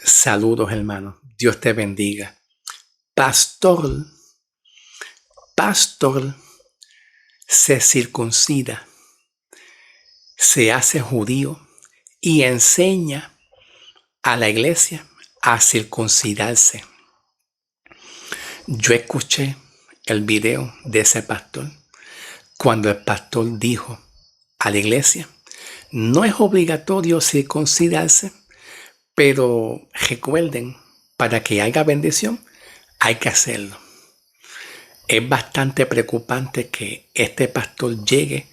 Saludos, hermanos. Dios te bendiga. Pastor se circuncida, se hace judío y enseña a la iglesia a circuncidarse. Yo escuché el video de ese pastor cuando el pastor dijo a la iglesia: no es obligatorio circuncidarse, pero recuerden, para que haya bendición, hay que hacerlo. Es bastante preocupante que este pastor llegue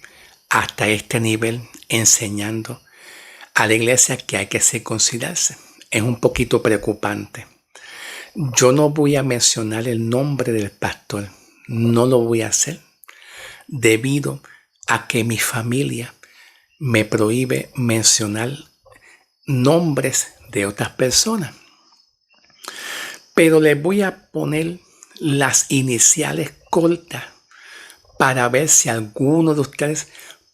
hasta este nivel enseñando a la iglesia que hay que circuncidarse. Es un poquito preocupante. Yo no voy a mencionar el nombre del pastor, no lo voy a hacer, debido a que mi familia me prohíbe mencionar nombres de otras personas. Pero les voy a poner las iniciales cortas para ver si alguno de ustedes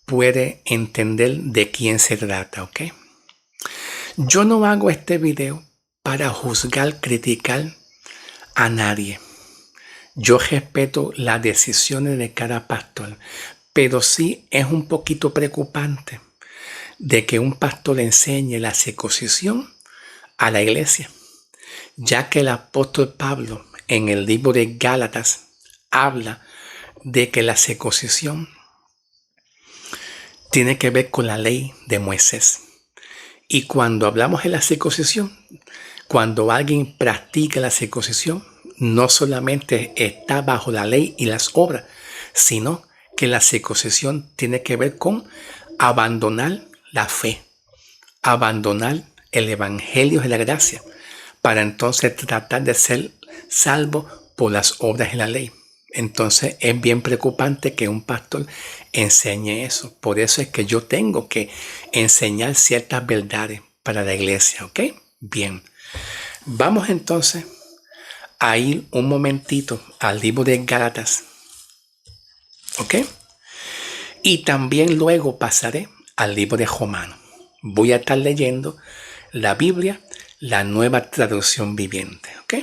puede entender de quién se trata, ¿ok? Yo no hago este video para juzgar, criticar a nadie. Yo respeto las decisiones de cada pastor, pero sí es un poquito preocupante de que un pastor enseñe la circuncisión a la iglesia, ya que el apóstol Pablo en el libro de Gálatas habla de que la circuncisión tiene que ver con la ley de Moisés. Y cuando hablamos de la circuncisión, cuando alguien practica la circuncisión, no solamente está bajo la ley y las obras, sino que la circuncisión tiene que ver con abandonar la fe, abandonar el evangelio de la gracia, para entonces tratar de ser salvo por las obras de la ley. Entonces es bien preocupante que un pastor enseñe eso. Por eso es que yo tengo que enseñar ciertas verdades para la iglesia, ¿ok? Bien, vamos entonces a ir un momentito al libro de Gálatas, ¿ok? Y también luego pasaré al libro de Romanos. Voy a estar leyendo la Biblia, la Nueva Traducción Viviente, ¿ok?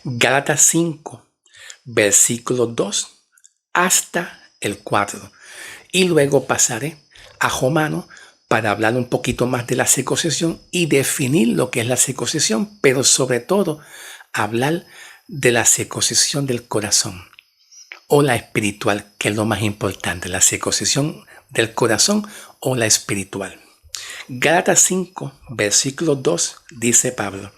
Gálatas 5, versículo 2 hasta el 4. Y luego pasaré a Romanos para hablar un poquito más de la circuncisión y definir lo que es la circuncisión, pero sobre todo hablar de la circuncisión del corazón o la espiritual, que es lo más importante, la circuncisión del corazón o la espiritual. Gálatas 5, versículo 2, dice Pablo.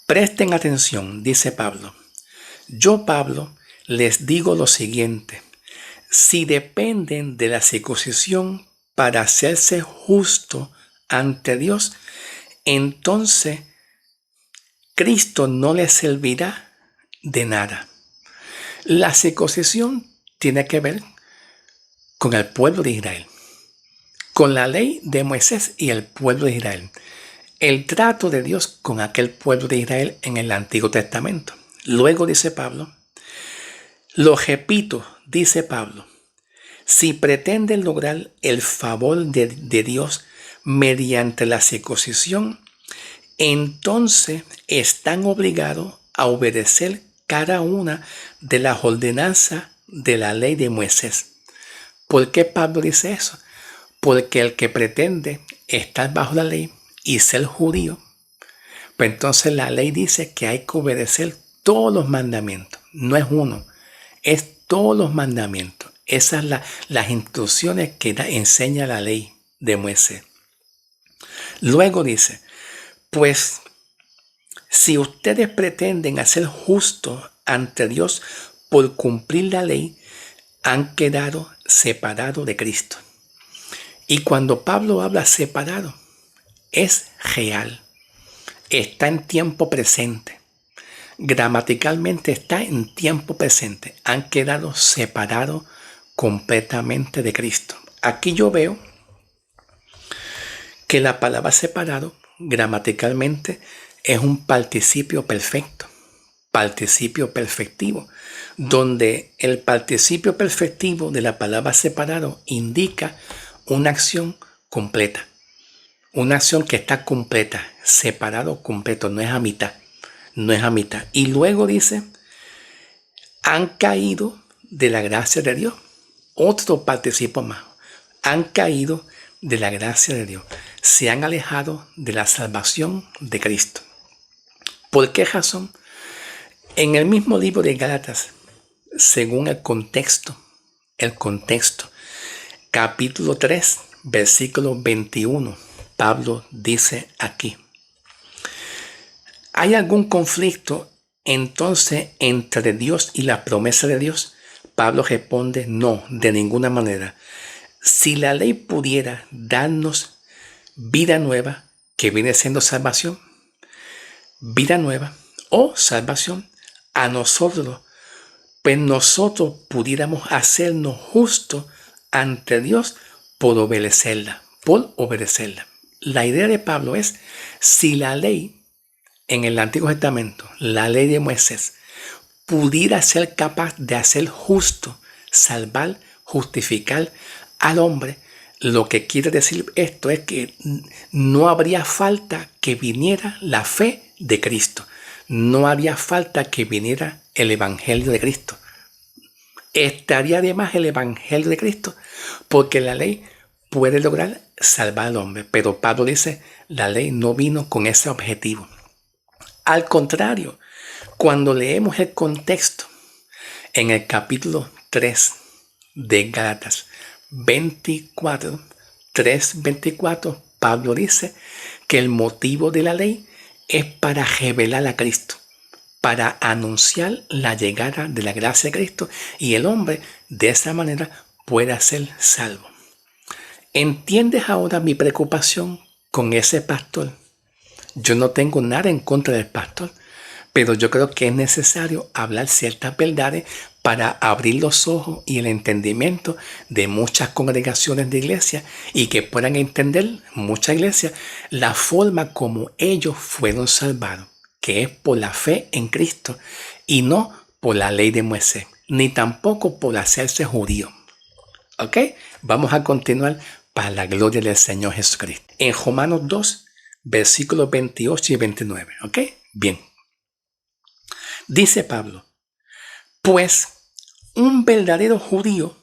Presten atención, dice Pablo. Yo, Pablo, les digo lo siguiente: si dependen de la circuncisión para hacerse justo ante Dios, entonces Cristo no les servirá de nada. La circuncisión tiene que ver con el pueblo de Israel, con la ley de Moisés y el pueblo de Israel. El trato de Dios con aquel pueblo de Israel en el Antiguo Testamento. Luego dice Pablo, lo repito, dice Pablo, si pretenden lograr el favor de Dios mediante la circuncisión, entonces están obligados a obedecer cada una de las ordenanzas de la ley de Moisés. ¿Por qué Pablo dice eso? Porque el que pretende estar bajo la ley y ser judío, pues entonces la ley dice que hay que obedecer todos los mandamientos. No es uno, es todos los mandamientos. Esas son las instrucciones que enseña la ley de Moisés. Luego dice, pues si ustedes pretenden hacer justo ante Dios por cumplir la ley, han quedado separados de Cristo. Y cuando Pablo habla separado, es real, está en tiempo presente. Gramaticalmente está en tiempo presente. Han quedado separados completamente de Cristo. Aquí yo veo que la palabra separado gramaticalmente es un participio perfecto, participio perfectivo, donde el participio perfectivo de la palabra separado indica una acción completa, Una acción que está completa, separado completo, no es a mitad, no es a mitad. Y luego dice, han caído de la gracia de Dios. Otro participo más. Han caído de la gracia de Dios. Se han alejado de la salvación de Cristo. ¿Por qué razón? En el mismo libro de Gálatas, según el contexto, capítulo 3, versículo 21, Pablo dice aquí, ¿hay algún conflicto entonces entre Dios y la promesa de Dios? Pablo responde, no, de ninguna manera. Si la ley pudiera darnos vida nueva, que viene siendo salvación, vida nueva o salvación, a nosotros, pues nosotros pudiéramos hacernos justos ante Dios por obedecerla, La idea de Pablo es, si la ley en el Antiguo Testamento, la ley de Moisés, pudiera ser capaz de hacer justo, salvar, justificar al hombre, lo que quiere decir esto es que no habría falta que viniera la fe de Cristo. No haría falta que viniera el Evangelio de Cristo. Estaría de más el Evangelio de Cristo, porque la ley puede lograr salvar al hombre. Pero Pablo dice, la ley no vino con ese objetivo. Al contrario, cuando leemos el contexto en el capítulo 3 de Gálatas 24, 3:24, Pablo dice que el motivo de la ley es para revelar a Cristo, para anunciar la llegada de la gracia de Cristo, y el hombre de esa manera pueda ser salvo. ¿Entiendes ahora mi preocupación con ese pastor? Yo no tengo nada en contra del pastor, pero yo creo que es necesario hablar ciertas verdades para abrir los ojos y el entendimiento de muchas congregaciones de iglesia, y que puedan entender muchas iglesias la forma como ellos fueron salvados, que es por la fe en Cristo y no por la ley de Moisés, ni tampoco por hacerse judío. ¿Ok? Vamos a continuar para la gloria del Señor Jesucristo. En Romanos 2, versículos 28 y 29. ¿Ok? Bien. Dice Pablo, pues un verdadero judío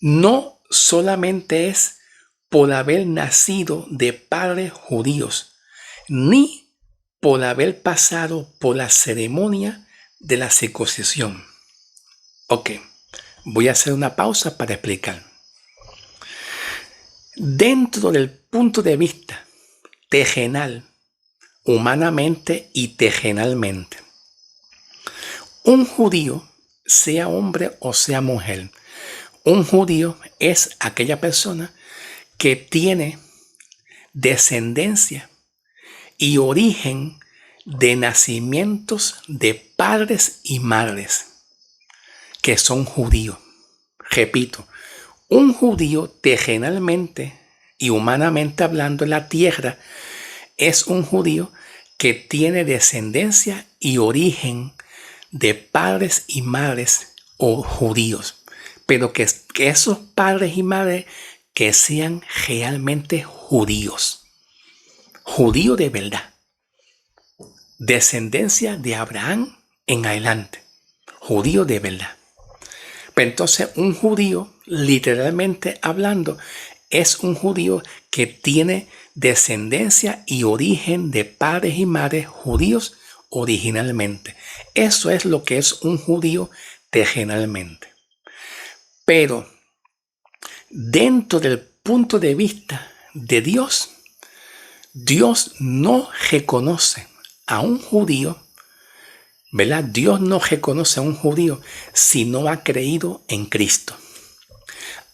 no solamente es por haber nacido de padres judíos, ni por haber pasado por la ceremonia de la circuncisión. Ok, voy a hacer una pausa para explicar. Dentro del punto de vista terrenal, humanamente y terrenalmente, un judío, sea hombre o sea mujer, un judío es aquella persona que tiene descendencia y origen de nacimientos de padres y madres que son judíos. Repito, un judío terrenalmente y humanamente hablando en la tierra es un judío que tiene descendencia y origen de padres y madres o judíos, pero que esos padres y madres que sean realmente judíos, judío de verdad, descendencia de Abraham en adelante, judío de verdad. Pero entonces un judío, literalmente hablando, es un judío que tiene descendencia y origen de padres y madres judíos originalmente. Eso es lo que es un judío terrenalmente. Pero dentro del punto de vista de Dios, Dios no reconoce a un judío, ¿verdad? Dios no reconoce a un judío si no ha creído en Cristo.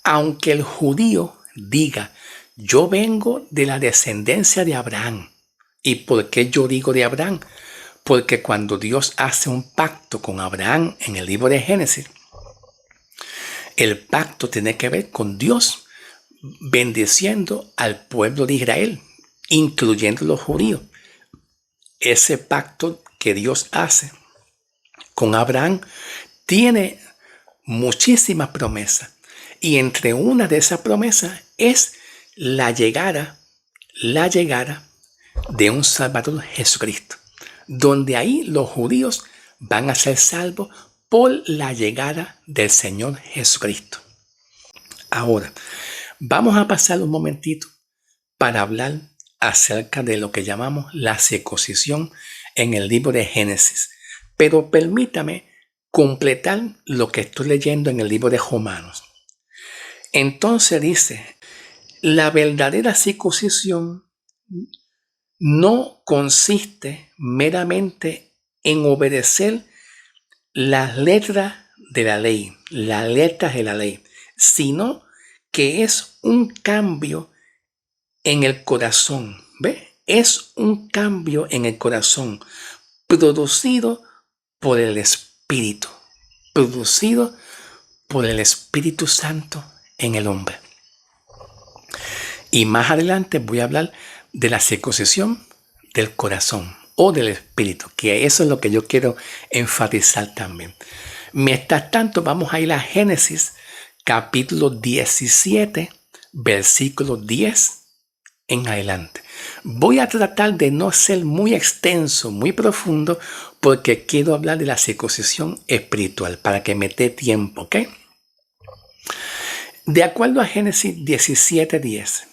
Aunque el judío diga, yo vengo de la descendencia de Abraham. ¿Y por qué yo digo de Abraham? Porque cuando Dios hace un pacto con Abraham en el libro de Génesis, el pacto tiene que ver con Dios bendiciendo al pueblo de Israel, incluyendo los judíos. Ese pacto que Dios hace con Abraham tiene muchísimas promesas, y entre una de esas promesas es la llegada la llegada de un Salvador, Jesucristo, donde ahí los judíos van a ser salvos por la llegada del Señor Jesucristo. Ahora, vamos a pasar un momentito para hablar acerca de lo que llamamos la circuncisión en el libro de Génesis. Pero permítame completar lo que estoy leyendo en el libro de Romanos. Entonces dice, la verdadera circuncisión no consiste meramente en obedecer las letras de la ley, sino que es un cambio en el corazón, ¿ve? Es un cambio en el corazón producido por el Espíritu, producido por el Espíritu Santo en el hombre. Y más adelante voy a hablar de la circuncisión del corazón o del espíritu, que eso es lo que yo quiero enfatizar también. Mientras tanto, vamos a ir a Génesis capítulo 17, versículo 10 en adelante. Voy a tratar de no ser muy extenso, muy profundo, porque quiero hablar de la circuncisión espiritual, para que me dé tiempo, ¿ok? De acuerdo a Génesis 17:10,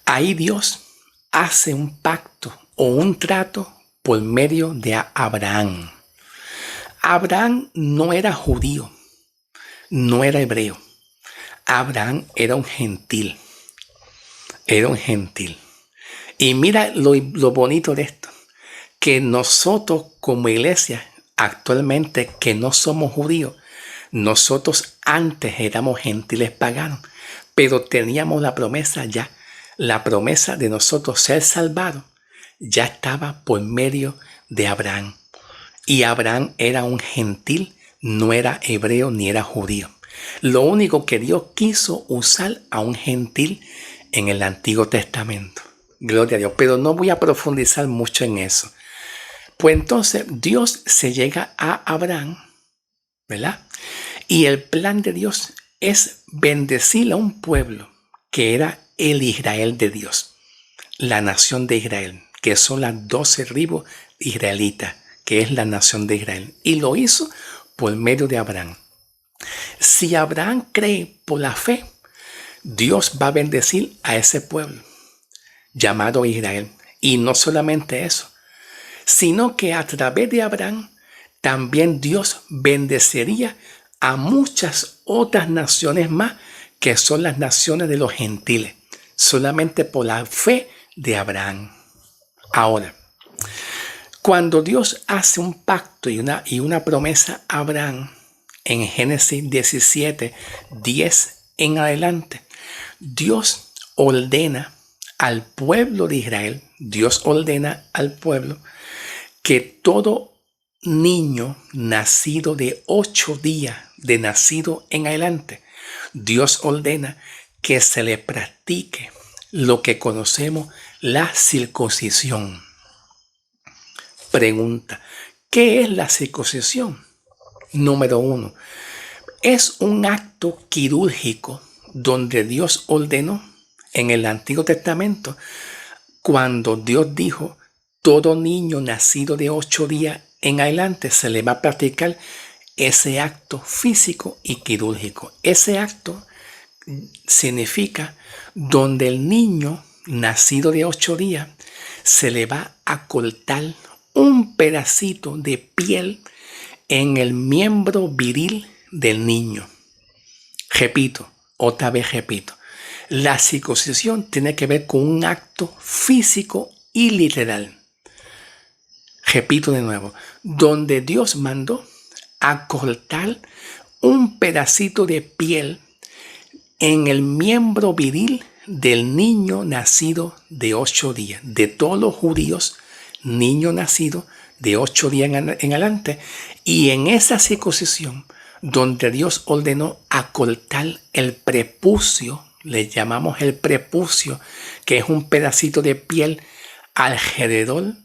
ahí Dios hace un pacto o un trato por medio de Abraham. Abraham no era judío, no era hebreo. Abraham era un gentil. Era un gentil. Y mira lo bonito de esto, que nosotros como iglesia actualmente que no somos judíos, nosotros antes éramos gentiles paganos, pero teníamos la promesa ya, la promesa de nosotros ser salvados ya estaba por medio de Abraham. Y Abraham era un gentil, no era hebreo ni era judío. Lo único que Dios quiso usar a un gentil en el Antiguo Testamento. Gloria a Dios. Pero no voy a profundizar mucho en eso. Pues entonces Dios se llega a Abraham, ¿verdad? Y el plan de Dios es bendecir a un pueblo que era el Israel de Dios, la nación de Israel, que son las 12 tribus israelitas, que es la nación de Israel. Y lo hizo por medio de Abraham. Si Abraham cree por la fe, Dios va a bendecir a ese pueblo llamado Israel. Y no solamente eso, sino que a través de Abraham también Dios bendecería a muchas otras naciones más, que son las naciones de los gentiles, solamente por la fe de Abraham. Ahora, cuando Dios hace un pacto y una promesa a Abraham en Génesis 17, 10 en adelante, Dios ordena al pueblo de Israel, Dios ordena al pueblo que todo niño nacido de 8 días de nacido en adelante, Dios ordena que se le practique lo que conocemos la circuncisión. Pregunta, ¿qué es la circuncisión? Número 1, es un acto quirúrgico donde Dios ordenó en el Antiguo Testamento, cuando Dios dijo, todo niño nacido de 8 días en adelante se le va a practicar ese acto físico y quirúrgico. Ese acto significa donde el niño nacido de 8 días se le va a cortar un pedacito de piel en el miembro viril del niño. Repito, otra vez repito. La circuncisión tiene que ver con un acto físico y literal. Repito de nuevo, donde Dios mandó a cortar un pedacito de piel en el miembro viril del niño nacido de 8 días. De todos los judíos, niño nacido de 8 días en adelante. Y en esa circuncisión, donde Dios ordenó a cortar el prepucio, le llamamos el prepucio, que es un pedacito de piel alrededor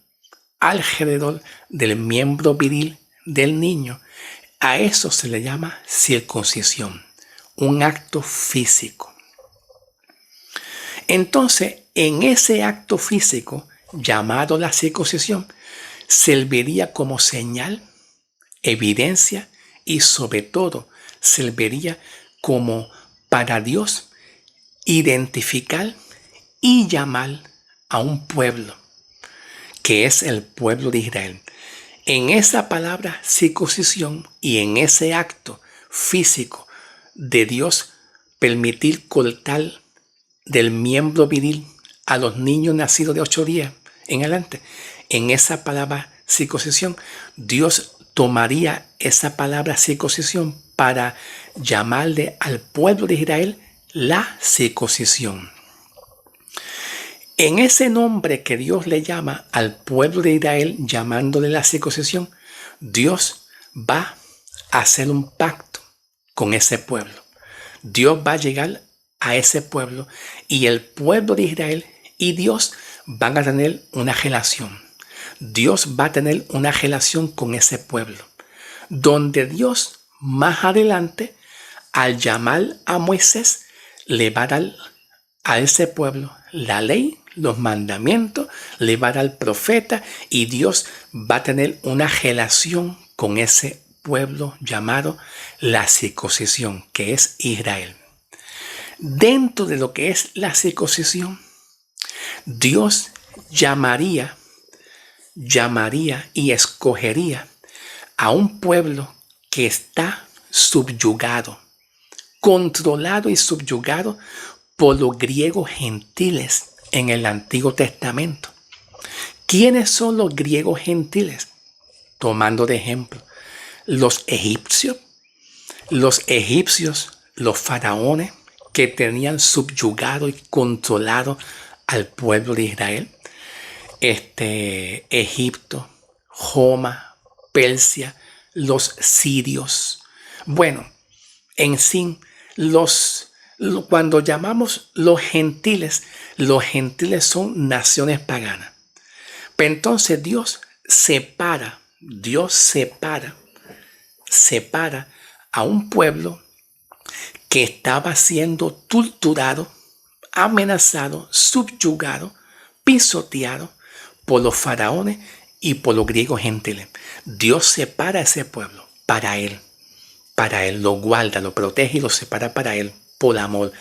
del miembro viril del niño. A eso se le llama circuncisión, un acto físico. Entonces, En ese acto físico, llamado la circuncisión, serviría como señal, evidencia y sobre todo serviría como para Dios identificar y llamar a un pueblo, que es el pueblo de Israel. En esa palabra circuncisión y en ese acto físico de Dios permitir cortar del miembro viril a los niños nacidos de 8 días en adelante, en esa palabra circuncisión, Dios tomaría esa palabra circuncisión para llamarle al pueblo de Israel la circuncisión. En ese nombre que Dios le llama al pueblo de Israel, llamándole la circuncisión, Dios va a hacer un pacto con ese pueblo. Dios va a llegar a ese pueblo y el pueblo de Israel y Dios van a tener una relación. Dios va a tener una relación con ese pueblo, donde Dios más adelante, al llamar a Moisés, le va a dar a ese pueblo la ley, los mandamientos, le va a dar el profeta y Dios va a tener una relación con ese pueblo llamado la circuncisión, que es Israel. Dentro de lo que es la circuncisión, Dios llamaría y escogería a un pueblo que está subyugado, controlado y subyugado por los griegos gentiles en el Antiguo Testamento. ¿Quiénes son los griegos gentiles? Tomando de ejemplo, los egipcios, los faraones que tenían subyugado y controlado al pueblo de Israel. Egipto, Roma, Persia, los sirios. Bueno, en sí, cuando llamamos los gentiles son naciones paganas. Pero entonces Dios separa a un pueblo que estaba siendo torturado, amenazado, subyugado, pisoteado por los faraones y por los griegos gentiles. Dios separa a ese pueblo para él, lo guarda, lo protege y lo separa para él por amor.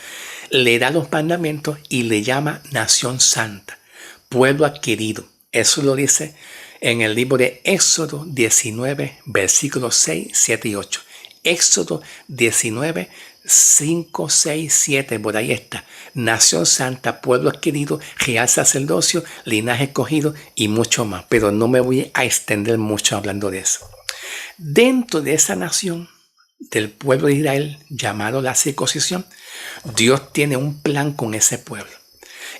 Le da los mandamientos y le llama nación santa, pueblo adquirido. Eso lo dice en el libro de Éxodo 19, versículos 6, 7 y 8. Éxodo 19, 5, 6, 7, por ahí está. Nación santa, pueblo adquirido, real sacerdocio, linaje escogido y mucho más. Pero no me voy a extender mucho hablando de eso. Dentro de esa nación del pueblo de Israel, llamado la circuncisión, Dios tiene un plan con ese pueblo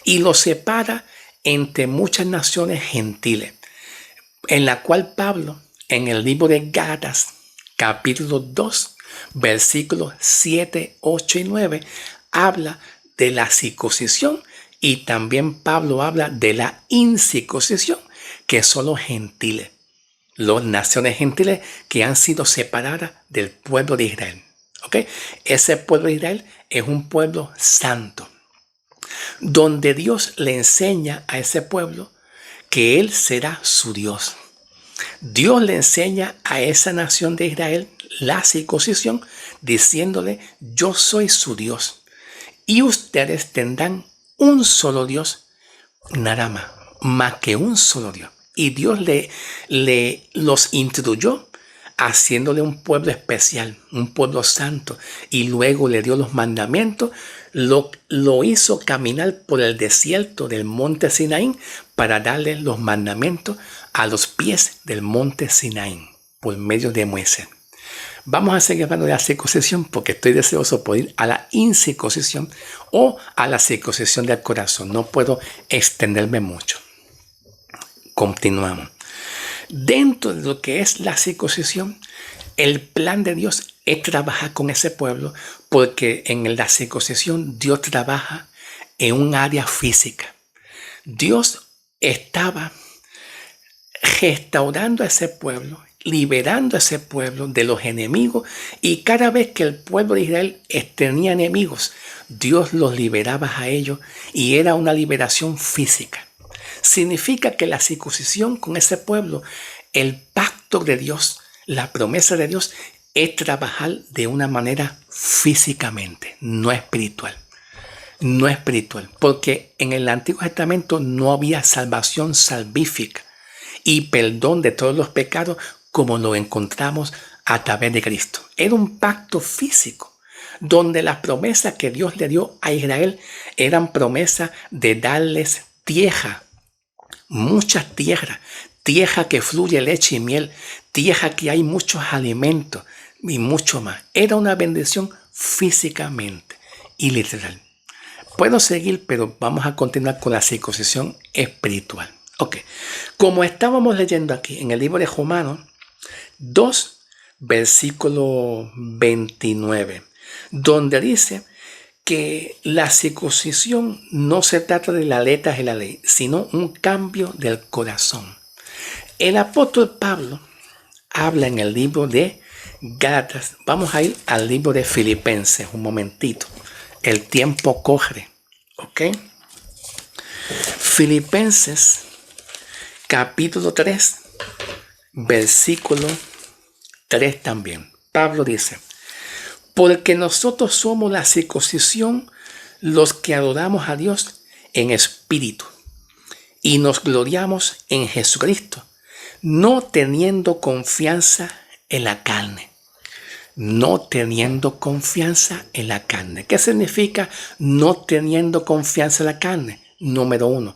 y lo separa entre muchas naciones gentiles, en la cual Pablo, en el libro de Gálatas, capítulo 2, versículos 7, 8 y 9, habla de la circuncisión y también Pablo habla de la incircuncisión, que son los gentiles, las naciones gentiles que han sido separadas del pueblo de Israel. ¿Okay? Ese pueblo de Israel es un pueblo santo, donde Dios le enseña a ese pueblo que Él será su Dios. Dios le enseña a esa nación de Israel la circuncisión, diciéndole: yo soy su Dios y ustedes tendrán un solo Dios, nada más que un solo Dios. Y Dios los instruyó haciéndole un pueblo especial, un pueblo santo, y luego le dio los mandamientos. Lo hizo caminar por el desierto del monte Sinaí para darle los mandamientos a los pies del monte Sinaí por medio de Moisés. Vamos a seguir hablando de la circuncisión porque estoy deseoso por ir a la incircuncisión o a la circuncisión del corazón. No puedo extenderme mucho. Continuamos. Dentro de lo que es la circuncisión, el plan de Dios es trabajar con ese pueblo, porque en la circuncisión Dios trabaja en un área física. Dios estaba restaurando a ese pueblo, liberando a ese pueblo de los enemigos, y cada vez que el pueblo de Israel tenía enemigos, Dios los liberaba a ellos, y era una liberación física. Significa que la circuncisión con ese pueblo, el pacto de Dios, la promesa de Dios, es trabajar de una manera físicamente, no espiritual. No espiritual, porque en el Antiguo Testamento no había salvación salvífica y perdón de todos los pecados como lo encontramos a través de Cristo. Era un pacto físico, donde las promesas que Dios le dio a Israel eran promesas de darles tierra, muchas tierras, tierra que fluye leche y miel, tierra que hay muchos alimentos y mucho más. Era una bendición físicamente y literal. Puedo seguir, pero vamos a continuar con la circuncisión espiritual. Ok, como estábamos leyendo aquí en el libro de Romanos 2, versículo 29, donde dice que la circuncisión no se trata de las letras de la ley, sino un cambio del corazón. El apóstol Pablo habla en el libro de Gálatas. Vamos a ir al libro de Filipenses un momentito. El tiempo corre, ¿ok? Filipenses, capítulo 3, versículo 3 también. Pablo dice, porque nosotros somos la circuncisión, los que adoramos a Dios en espíritu, y nos gloriamos en Jesucristo, no teniendo confianza en la carne. No teniendo confianza en la carne. ¿Qué significa no teniendo confianza en la carne? Número 1,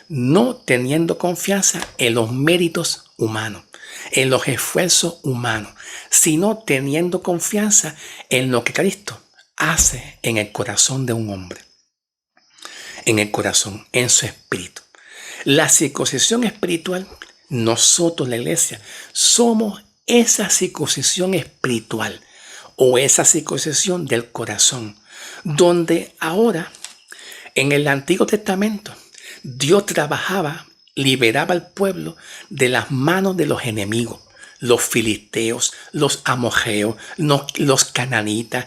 no teniendo confianza en los méritos humanos, en los esfuerzos humanos, sino teniendo confianza en lo que Cristo hace en el corazón de un hombre, en el corazón, en su espíritu. La circuncisión espiritual, nosotros, la iglesia, somos esa circuncisión espiritual o esa circuncisión del corazón, donde ahora en el Antiguo Testamento Dios trabajaba, liberaba al pueblo de las manos de los enemigos, los filisteos, los amorreos, los cananitas.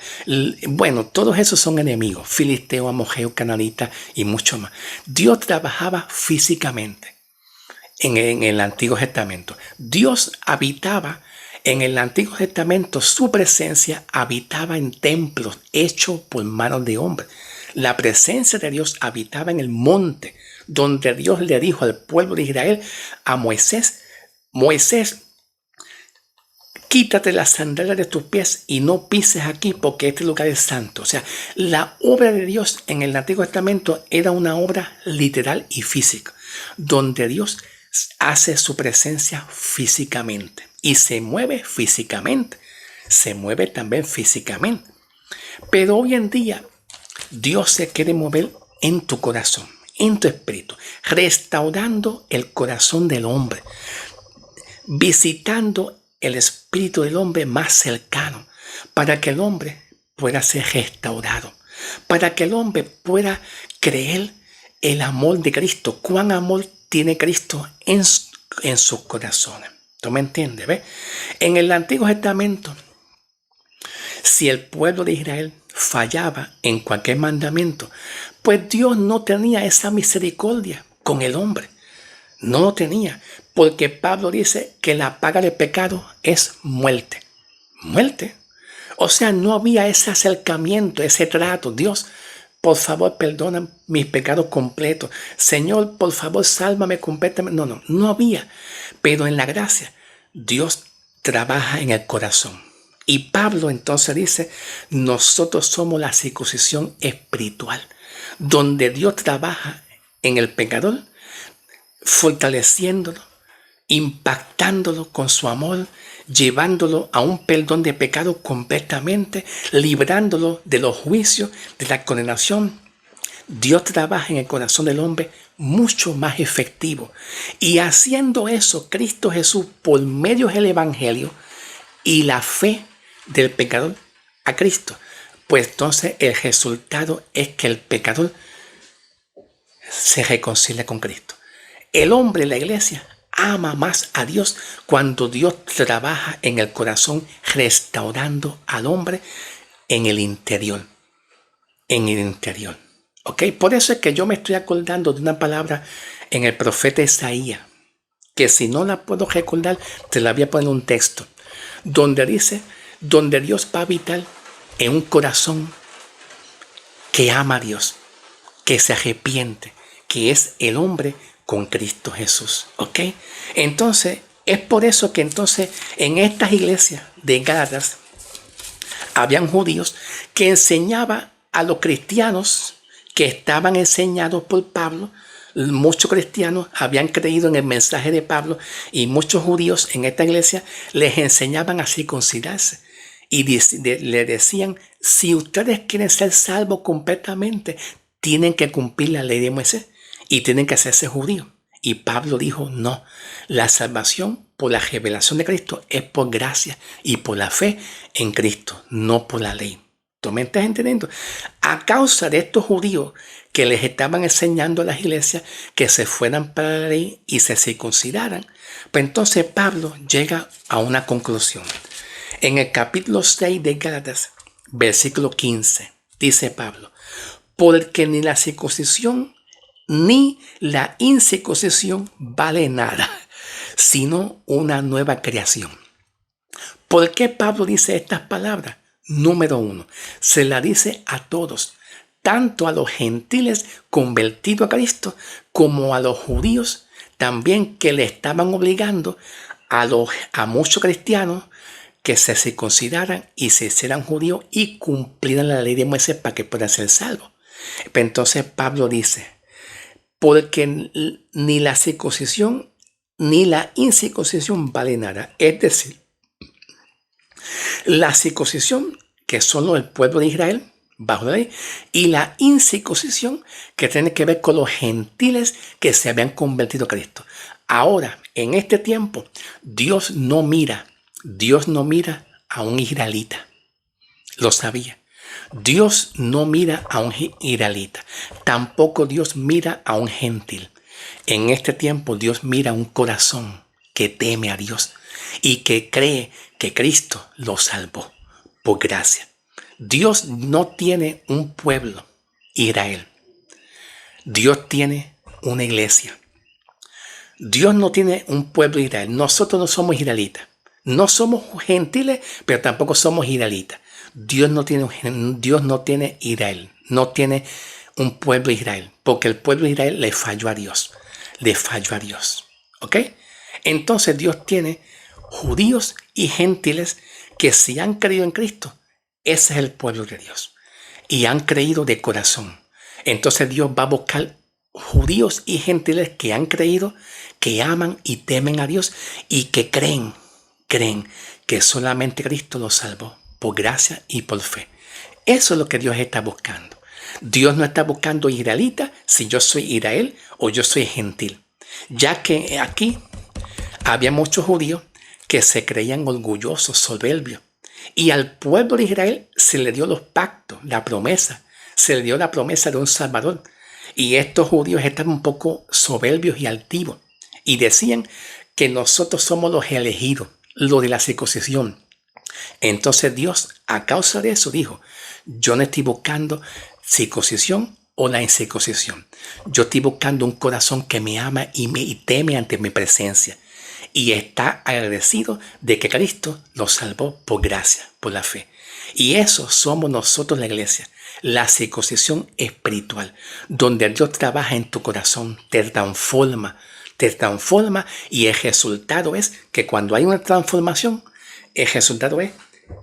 Bueno, todos esos son enemigos, filisteo, amorreo, cananita y mucho más. Dios trabajaba físicamente en el Antiguo Testamento. Dios habitaba en el Antiguo Testamento, su presencia habitaba en templos hechos por manos de hombres. La presencia de Dios habitaba en el monte, donde Dios le dijo al pueblo de Israel, a Moisés, Moisés, quítate las sandalias de tus pies y no pises aquí porque este lugar es santo. O sea, la obra de Dios en el Antiguo Testamento era una obra literal y física, donde Dios hace su presencia físicamente y se mueve físicamente, se mueve también físicamente. Pero hoy en día Dios se quiere mover en tu corazón, en tu espíritu, restaurando el corazón del hombre, visitando el espíritu del hombre más cercano, para que el hombre pueda ser restaurado, para que el hombre pueda creer el amor de Cristo. ¿Cuán amor tiene Cristo en sus corazones? ¿Tú me entiendes? ¿Ves? En el Antiguo Testamento, si el pueblo de Israel fallaba en cualquier mandamiento, pues Dios no tenía esa misericordia con el hombre. No lo tenía, porque Pablo dice que la paga del pecado es muerte. Muerte. O sea, no había ese acercamiento, ese trato. Dios, por favor, perdona mis pecados completos. Señor, por favor, sálvame completamente. No había. Pero en la gracia, Dios trabaja en el corazón. Y Pablo entonces dice, nosotros somos la circuncisión espiritual, donde Dios trabaja en el pecador, fortaleciéndolo, impactándolo con su amor, llevándolo a un perdón de pecado completamente, librándolo de los juicios, de la condenación. Dios trabaja en el corazón del hombre mucho más efectivo. Y haciendo eso, Cristo Jesús, por medio del Evangelio y la fe del pecador a Cristo, pues entonces el resultado es que el pecador se reconcilia con Cristo. El hombre, la iglesia, ama más a Dios cuando Dios trabaja en el corazón restaurando al hombre en el interior. En el interior. ¿Ok? Por eso es que yo me estoy acordando de una palabra en el profeta Isaías, que si no la puedo recordar, te la voy a poner en un texto, donde dice, donde Dios va a habitar en un corazón que ama a Dios, que se arrepiente, que es el hombre con Cristo Jesús. ¿Ok? Entonces, es por eso que entonces en estas iglesias de Gálatas habían judíos que enseñaban a los cristianos que estaban enseñados por Pablo. Muchos cristianos habían creído en el mensaje de Pablo y muchos judíos en esta iglesia les enseñaban a circuncidarse. Y le decían, si ustedes quieren ser salvos completamente, tienen que cumplir la ley de Moisés y tienen que hacerse judíos. Y Pablo dijo, no, la salvación por la revelación de Cristo es por gracia y por la fe en Cristo, no por la ley. ¿Tú me estás entendiendo? A causa de estos judíos que les estaban enseñando a las iglesias que se fueran para la ley y se circuncidaran, pues entonces Pablo llega a una conclusión. En el capítulo 6 de Gálatas, versículo 15, dice Pablo, porque ni la circuncisión ni la incircuncisión vale nada, sino una nueva creación. ¿Por qué Pablo dice estas palabras? Número 1, se la dice a todos, tanto a los gentiles convertidos a Cristo como a los judíos también, que le estaban obligando a muchos cristianos que se circuncidaran y se hicieran judíos y cumplieran la ley de Moisés para que puedan ser salvos. Pero entonces Pablo dice, porque ni la circuncisión ni la incircuncisión vale nada. Es decir, la circuncisión, que son el pueblo de Israel, bajo la ley, y la incircuncisión, que tiene que ver con los gentiles que se habían convertido a Cristo. Ahora, en este tiempo, Dios no mira a un israelita. Lo sabía. Dios no mira a un israelita. Tampoco Dios mira a un gentil. En este tiempo Dios mira a un corazón que teme a Dios y que cree que Cristo lo salvó por gracia. Dios no tiene un pueblo, Israel. Dios tiene una iglesia. Dios no tiene un pueblo, Israel. Nosotros no somos israelitas. No somos gentiles, pero tampoco somos israelitas. Dios no tiene Israel, no tiene un pueblo Israel, porque el pueblo Israel le falló a Dios. ¿Ok? Entonces Dios tiene judíos y gentiles que si han creído en Cristo, ese es el pueblo de Dios. Y han creído de corazón. Entonces Dios va a buscar judíos y gentiles que han creído, que aman y temen a Dios y que creen que solamente Cristo los salvó por gracia y por fe. Eso es lo que Dios está buscando. Dios no está buscando israelita si yo soy Israel o yo soy gentil. Ya que aquí había muchos judíos que se creían orgullosos, soberbios. Y al pueblo de Israel se le dio los pactos, la promesa. Se le dio la promesa de un Salvador. Y estos judíos estaban un poco soberbios y altivos. Y decían que nosotros somos los elegidos, los de la circuncisión. Entonces Dios, a causa de eso, dijo, yo no estoy buscando circuncisión o la incircuncisión. Yo estoy buscando un corazón que me ama y teme ante mi presencia. Y está agradecido de que Cristo lo salvó por gracia, por la fe. Y eso somos nosotros la iglesia. La circuncisión espiritual, donde Dios trabaja en tu corazón, te transforma y el resultado es que cuando hay una transformación, el resultado es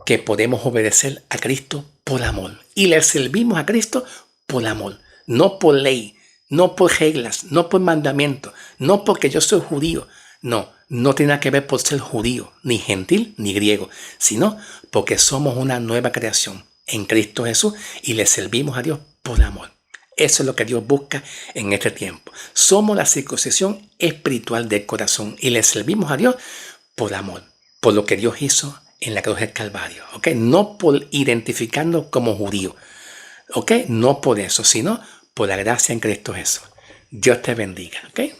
que podemos obedecer a Cristo por amor. Y le servimos a Cristo por amor, no por ley, no por reglas, no por mandamientos, no porque yo soy judío. No tiene nada que ver por ser judío, ni gentil, ni griego, sino porque somos una nueva creación en Cristo Jesús y le servimos a Dios por amor. Eso es lo que Dios busca en este tiempo. Somos la circuncisión espiritual del corazón y le servimos a Dios por amor, por lo que Dios hizo en la cruz del Calvario. ¿Ok? No por identificarnos como judíos. ¿Ok? No por eso, sino por la gracia en Cristo Jesús. Dios te bendiga. ¿Ok?